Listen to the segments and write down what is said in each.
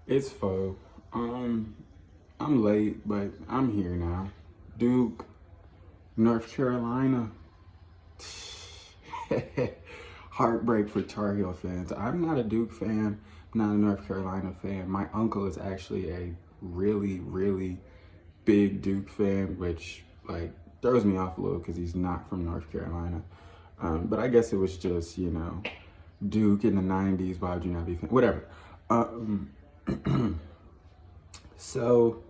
It's faux. I'm late, but I'm here now. Duke, North Carolina. Heartbreak for Tar Heel fans. I'm not a Duke fan, not a North Carolina fan. My uncle is actually a really, really big Duke fan, which like throws me off a little because he's not from North Carolina. But I guess it was just, Duke in the 90s. Why would you not be fan? Whatever. Um, so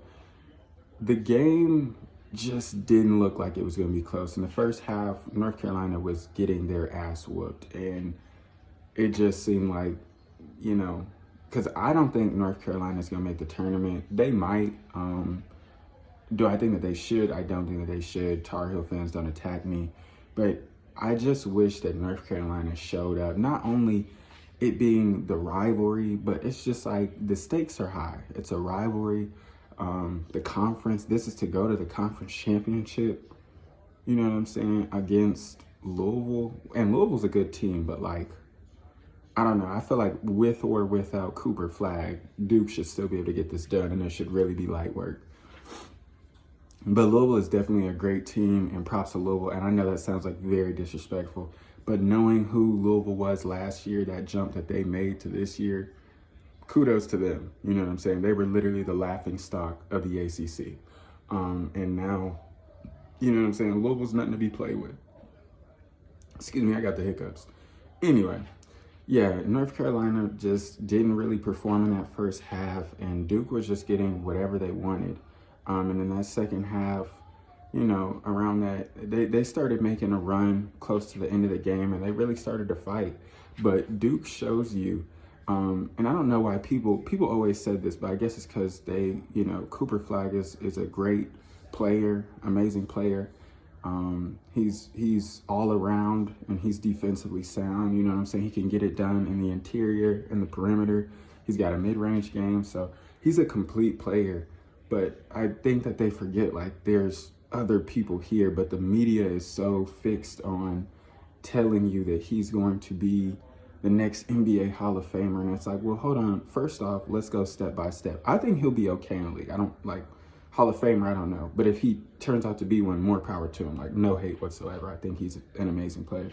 the game just didn't look like it was going to be close. In the first half, North Carolina was getting their ass whooped. And it just seemed like, because I don't think North Carolina is going to make the tournament. They might. Do I think that they should? I don't think that they should. Tar Heel fans, don't attack me. But I just wish that North Carolina showed up. Not only it being the rivalry, but it's just like the stakes are high. It's a rivalry. The conference, this is to go to the conference championship, you know what I'm saying, against Louisville. And Louisville's a good team, but like, I don't know. I feel like with or without Cooper Flag, Duke should still be able to get this done, and it should really be light work. But Louisville is definitely a great team, and props to Louisville. And I know that sounds like very disrespectful, but knowing who Louisville was last year, that jump that they made to this year, kudos to them. You know what I'm saying? They were literally the laughing stock of the ACC. And now, you know what I'm saying? Louisville's nothing to be played with. Excuse me, I got the hiccups. Anyway, yeah, North Carolina just didn't really perform in that first half, and Duke was just getting whatever they wanted. And in that second half, around that, they started making a run close to the end of the game, and they really started to fight. But Duke shows you, and I don't know why people always said this, but I guess it's because they, Cooper Flag is a great player, amazing player. He's all around, and he's defensively sound. You know what I'm saying? He can get it done in the interior and the perimeter. He's got a mid-range game, so he's a complete player. But I think that they forget, like, there's other people here, but the media is so fixed on telling you that he's going to be the next NBA Hall of Famer. And it's like, well, hold on. First off, let's go step by step. I think he'll be okay in the league. I don't like Hall of Famer, I don't know. But if he turns out to be one, more power to him. Like, no hate whatsoever. I think he's an amazing player.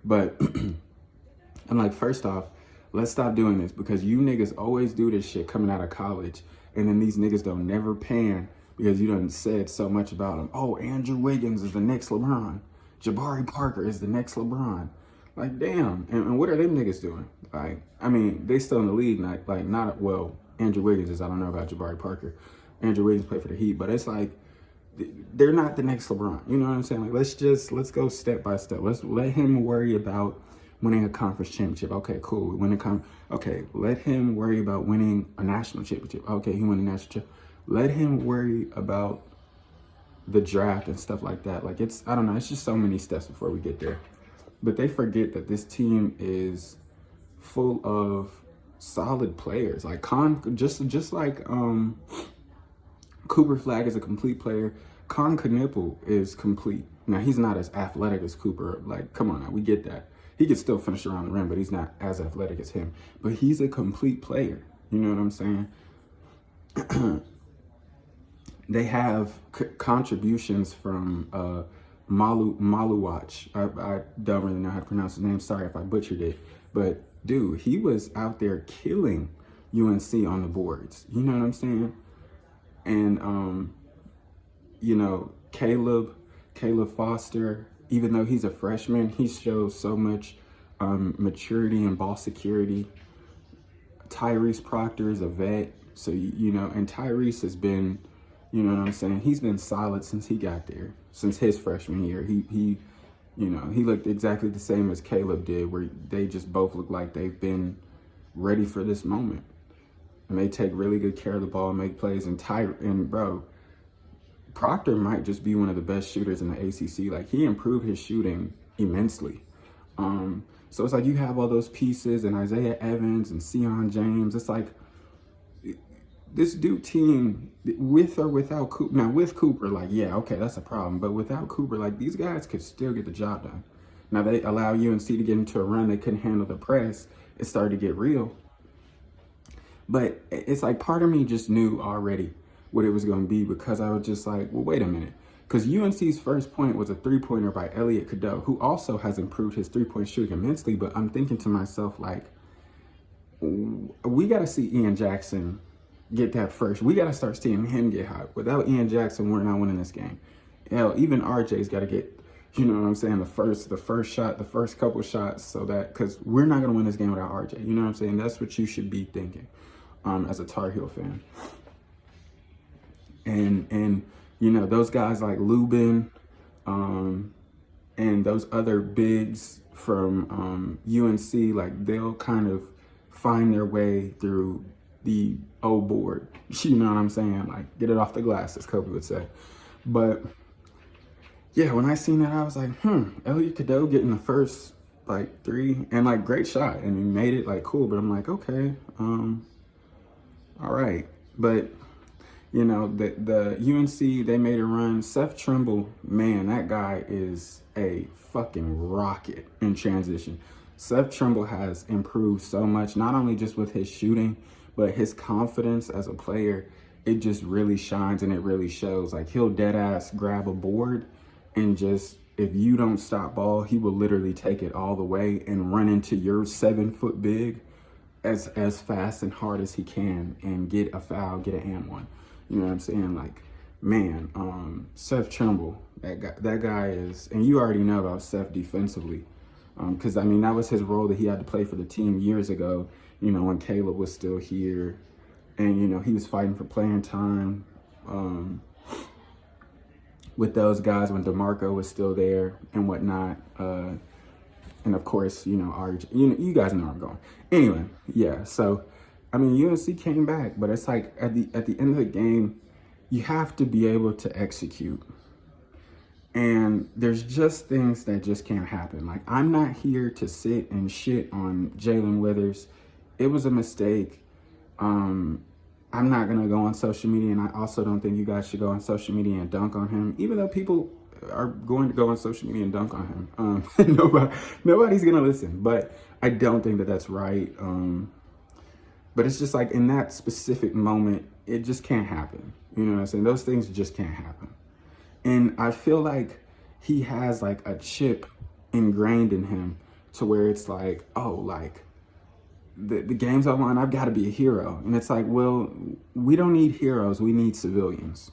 But I'm like, first off, let's stop doing this, because you niggas always do this shit coming out of college. And then these niggas don't never pan because you done said so much about them. Oh, Andrew Wiggins is the next LeBron. Jabari Parker is the next LeBron. Like, damn. And what are them niggas doing? Like, I mean, they still in the league. Well, Andrew Wiggins is, I don't know about Jabari Parker. Andrew Wiggins played for the Heat, but it's like, they're not the next LeBron. You know what I'm saying? Like, let's go step by step. Let's let him worry about winning a conference championship. Okay, cool. Okay, let him worry about winning a national championship. Okay, he won a national championship. Let him worry about the draft and stuff like that. Like, I don't know, it's just so many steps before we get there. But they forget that this team is full of solid players. Like just like Cooper Flag is a complete player. Con Knipple is complete. Now, he's not as athletic as Cooper. Like, come on now, we get that. He can still finish around the rim, but he's not as athletic as him. But he's a complete player. You know what I'm saying? They have contributions from Maluwach. I don't really know how to pronounce his name. Sorry if I butchered it. But, dude, he was out there killing UNC on the boards. You know what I'm saying? And, Caleb Foster, even though he's a freshman, he shows so much maturity and ball security. Tyrese Proctor is a vet. So, and Tyrese has been, you know what I'm saying? He's been solid since he got there, since his freshman year. He looked exactly the same as Caleb did, where they just both look like they've been ready for this moment. And they take really good care of the ball, make plays. And bro, Proctor might just be one of the best shooters in the ACC. Like, he improved his shooting immensely. So it's like you have all those pieces, and Isaiah Evans and Sion James. It's like this Duke team, with or without Cooper. Now, with Cooper, like, yeah, okay, that's a problem. But without Cooper, like, these guys could still get the job done. Now, they allow UNC to get into a run. They couldn't handle the press. It started to get real. But it's like part of me just knew already what it was going to be, because I was just like, well, wait a minute. Because UNC's first point was a three-pointer by Elliot Cadeau, who also has improved his three-point shooting immensely. But I'm thinking to myself, like, we got to see Ian Jackson get that first. We got to start seeing him get hot. Without Ian Jackson, we're not winning this game. Hell, even RJ's got to get, you know what I'm saying, the first shot, the first couple shots, so that, because we're not going to win this game without RJ. You know what I'm saying? That's what you should be thinking as a Tar Heel fan. And you know, those guys like Lubin and those other bigs from UNC, like, they'll kind of find their way through the O board. You know what I'm saying? Like, get it off the glass, as Kobe would say. But yeah, when I seen that, I was like, Elliot Cadeau getting the first, like, three, and, like, great shot, and he made it, like, cool. But I'm like, okay, all right. But you know, the UNC, they made a run. Seth Trimble, man, that guy is a fucking rocket in transition. Seth Trimble has improved so much, not only just with his shooting, but his confidence as a player. It just really shines and it really shows. Like, he'll dead ass grab a board and just, if you don't stop ball, he will literally take it all the way and run into your 7-foot big as fast and hard as he can and get a foul, get an and one. You know what I'm saying? Like, man, Seth Trimble, that guy is, and you already know about Seth defensively, because I mean, that was his role that he had to play for the team years ago, you know, when Caleb was still here, and you know, he was fighting for playing time with those guys when DeMarco was still there and whatnot. And of course, you know, RJ, you guys know where I'm going. Anyway, yeah, so I mean, UNC came back, but it's like at the end of the game, you have to be able to execute. And there's just things that just can't happen. Like, I'm not here to sit and shit on Jalen Withers. It was a mistake. I'm not going to go on social media, and I also don't think you guys should go on social media and dunk on him, even though people are going to go on social media and dunk on him. Nobody's going to listen, but I don't think that that's right. But it's just like, in that specific moment, it just can't happen. You know what I'm saying? Those things just can't happen. And I feel like he has like a chip ingrained in him to where it's like, oh, like the game's online, I've got to be a hero. And it's like, well, we don't need heroes. We need civilians.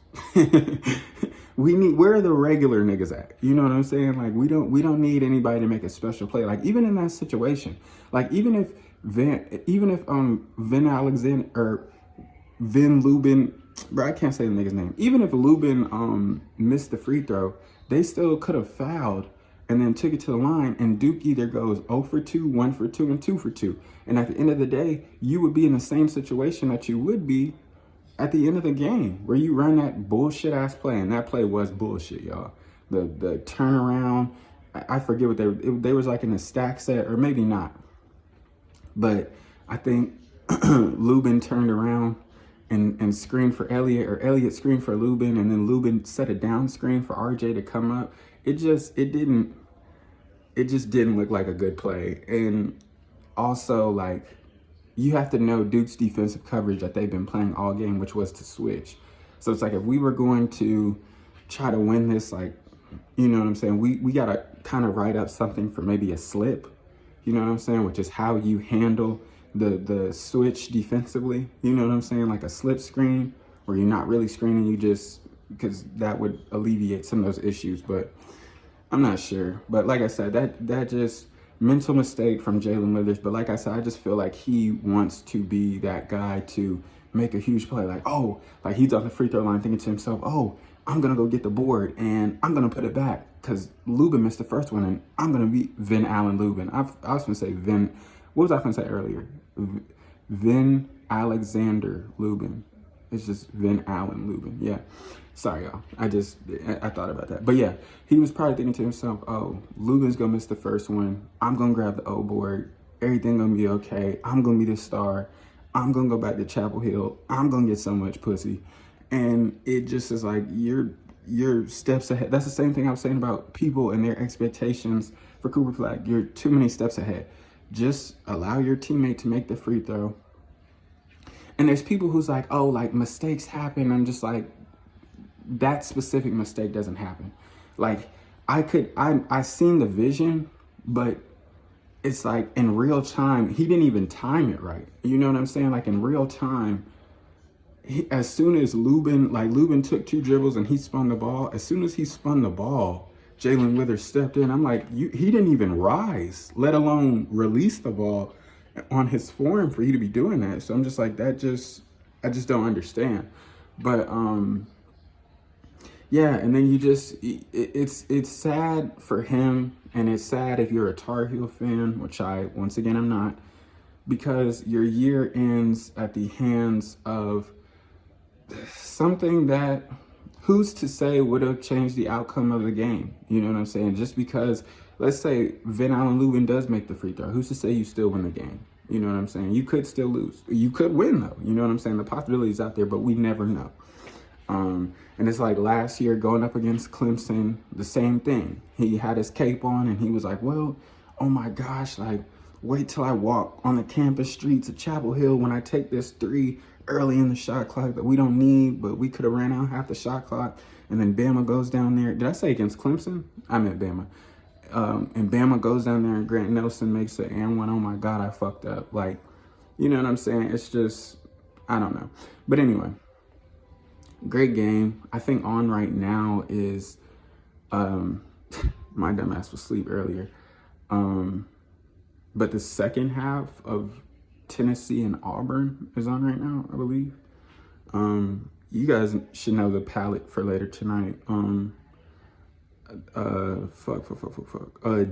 Where are the regular niggas at? You know what I'm saying? Like, we don't need anybody to make a special play. Like, even in that situation, like, even if Vin Alexander or Vin Lubin, bro, I can't say the nigga's name. Even if Lubin missed the free throw, they still could have fouled and then took it to the line, and Duke either goes 0 for 2, 1 for 2, and 2 for 2. And at the end of the day, you would be in the same situation that you would be at the end of the game, where you run that bullshit ass play, and that play was bullshit, y'all. The turnaround, I forget what they was like in a stack set, or maybe not. But I think Lubin turned around and screened for Elliot, or Elliot screened for Lubin, and then Lubin set a down screen for RJ to come up. It just didn't look like a good play. And also, like, you have to know Duke's defensive coverage that they've been playing all game, which was to switch. So it's like, if we were going to try to win this, like, you know what I'm saying, we got to kind of write up something for maybe a slip, you know what I'm saying, which is how you handle the switch defensively, you know what I'm saying, like a slip screen, where you're not really screening, you just, because that would alleviate some of those issues. But I'm not sure. But like I said, that just mental mistake from Jalen Withers. But like I said, I just feel like he wants to be that guy to make a huge play. Like, oh, like he's on the free throw line thinking to himself, oh, I'm going to go get the board and I'm going to put it back because Lubin missed the first one and I'm going to beat Vin Allen Lubin. I was going to say what was I going to say earlier? Vin Alexander Lubin. It's just Vin Allen Lubin. Yeah. Sorry, y'all. I thought about that. But yeah, he was probably thinking to himself, oh, Lubin's going to miss the first one. I'm going to grab the O board. Everything going to be okay. I'm going to be the star. I'm going to go back to Chapel Hill. I'm going to get so much pussy. And it just is like, you're steps ahead. That's the same thing I was saying about people and their expectations for Cooper Flag. You're too many steps ahead. Just allow your teammate to make the free throw. And there's people who's like, oh, like mistakes happen. I'm just like, that specific mistake doesn't happen. Like I seen the vision, but it's like in real time, he didn't even time it right. You know what I'm saying? Like in real time, as soon as Lubin took 2 dribbles and he spun the ball, as soon as he spun the ball, Jalen Withers stepped in. I'm like, he didn't even rise, let alone release the ball on his form for you to be doing that. So I'm just like, I just don't understand. But yeah, and then it's sad for him, and it's sad if you're a Tar Heel fan, which I, once again, I'm not, because your year ends at the hands of something that, who's to say, would have changed the outcome of the game. You know what I'm saying? Just because, let's say Van Allen Lubin does make the free throw, who's to say you still win the game? You know what I'm saying? You could still lose. You could win though. You know what I'm saying? The possibility is out there, but we never know. And it's like last year going up against Clemson, the same thing. He had his cape on and he was like, well, oh my gosh, like, wait till I walk on the campus streets of Chapel Hill when I take this 3 early in the shot clock that we don't need, but we could have ran out half the shot clock. And then Bama goes down there. Did I say against Clemson? I meant Bama. And Bama goes down there and Grant Nelson makes it and one. Oh my God, I fucked up. Like, you know what I'm saying? It's just, I don't know. But anyway, great game. I think on right now is, my dumb ass was asleep earlier. But the second half of Tennessee and Auburn is on right now, I believe. You guys should know the palette for later tonight.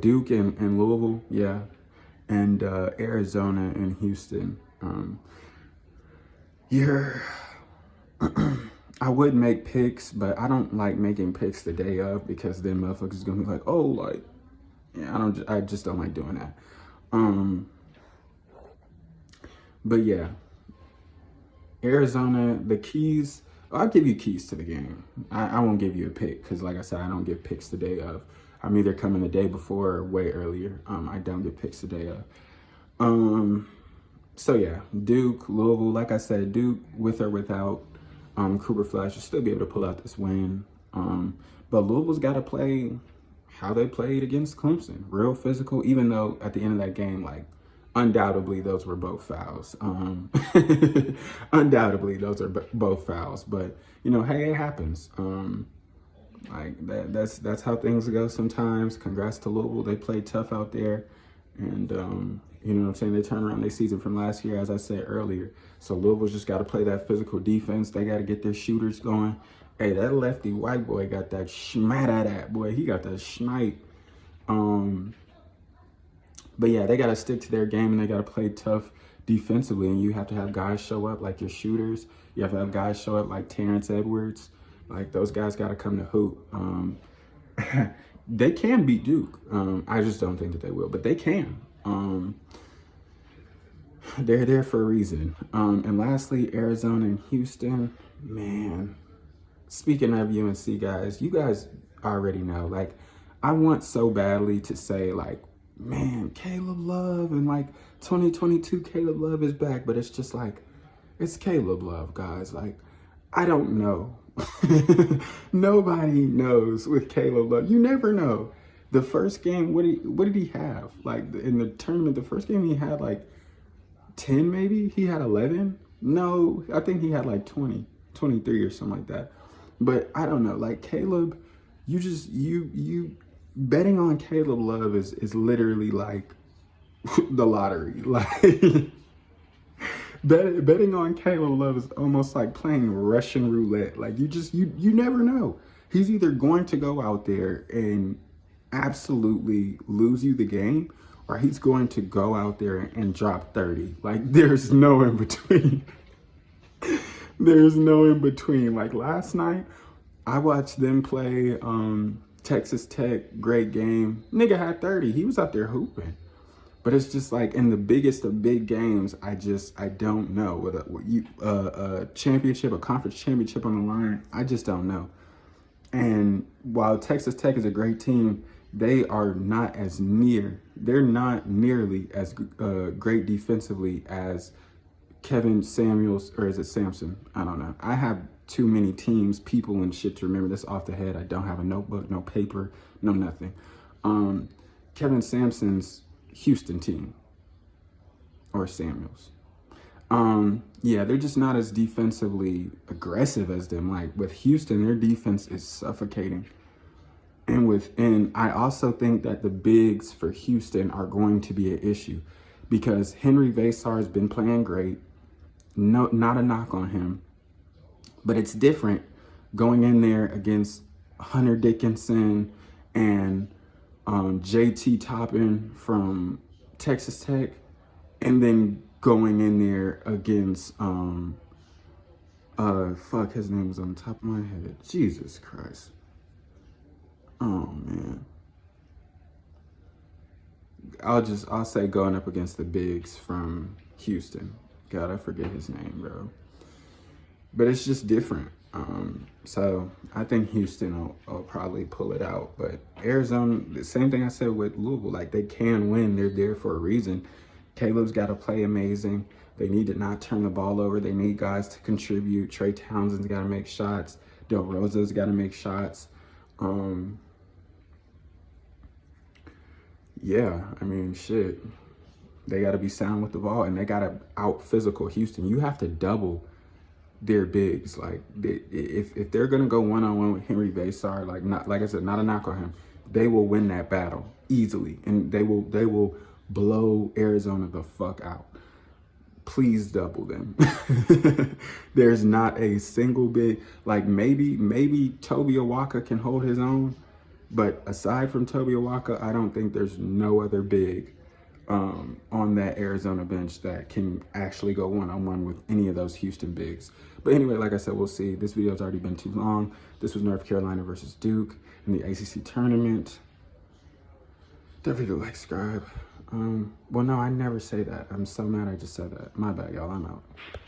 Duke and Louisville, yeah. And Arizona and Houston. I would make picks, but I don't like making picks the day of, because then motherfuckers is gonna be like, oh, like, yeah, I just don't like doing that. But yeah, Arizona, the keys, I'll give you keys to the game. I won't give you a pick, because like I said, I don't give picks the day of. I'm either coming the day before or way earlier. I don't get picks the day of. So yeah, Duke, Louisville, like I said, Duke, with or without Cooper Flash, will still be able to pull out this win. But Louisville's got to play how they played against Clemson, real physical, even though at the end of that game, like, undoubtedly those were both fouls. Undoubtedly those are both fouls, but you know, hey, it happens. Like that's how things go sometimes. Congrats to Louisville, they played tough out there, and you know what I'm saying, they turned around their season from last year, as I said earlier. So Louisville's just got to play that physical defense. They got to get their shooters going. Hey, that lefty white boy got that schmat at that boy. He got that schnipe. But yeah, they got to stick to their game, and they got to play tough defensively. And you have to have guys show up like your shooters. You have to have guys show up like Terrence Edwards. Like, those guys got to come to hoop. They can beat Duke. I just don't think that they will, but they can. They're there for a reason. And lastly, Arizona and Houston. Man, speaking of UNC guys, you guys already know. Like, I want so badly to say, like, man, Caleb Love and like 2022 Caleb Love is back, but it's just like, it's Caleb Love, guys. Like, I don't know. Nobody knows with Caleb Love. You never know. The first game, what did he have? Like, in the tournament, the first game he had like 10 maybe? He had 11? No, I think he had like 20, 23 or something like that. But I don't know, like, Caleb, you betting on Caleb Love is literally like the lottery. Like, betting on Caleb Love is almost like playing Russian roulette. Like, you never know. He's either going to go out there and absolutely lose you the game, or he's going to go out there and drop 30. Like, there's no in between. There's no in between. Like, last night, I watched them play Texas Tech, great game. Nigga had 30. He was out there hooping. But it's just like, in the biggest of big games, I don't know. With a championship, a conference championship on the line, I just don't know. And while Texas Tech is a great team, they're not nearly as great defensively as Kevin Samuels, or is it Sampson? I don't know. I have too many teams, people, and shit to remember this off the head. I don't have a notebook, no paper, no nothing. Um, Kevin Sampson's Houston team, or Samuels. Yeah, they're just not as defensively aggressive as them. Like with Houston, their defense is suffocating. And I also think that the bigs for Houston are going to be an issue because Henry Vasar has been playing great. No, not a knock on him, but it's different going in there against Hunter Dickinson and JT Toppin from Texas Tech, and then going in there against fuck, his name was on the top of my head. Jesus Christ. Oh man. I'll say going up against the bigs from Houston. God, I forget his name, bro. But it's just different. So I think Houston will probably pull it out. But Arizona, the same thing I said with Louisville, like they can win. They're there for a reason. Caleb's got to play amazing. They need to not turn the ball over. They need guys to contribute. Trey Townsend's got to make shots. Del Rosa's got to make shots. Yeah, I mean, shit. They got to be sound with the ball, and they got to out physical Houston. You have to double their bigs. Like, if they're gonna go one-on-one with Henry Vasar, like I said, not a knock on him, they will win that battle easily, and they will blow Arizona the fuck out. Please double them. There's not a single big, like maybe Toby Awaka can hold his own, but aside from Toby Awaka, I don't think there's no other big on that Arizona bench that can actually go one-on-one with any of those Houston bigs. But anyway, like I said, we'll see. This video's already been too long. This was North Carolina versus Duke in the ACC tournament. Definitely like, subscribe. Well, no, I never say that. I'm so mad I just said that. My bad, y'all. I'm out.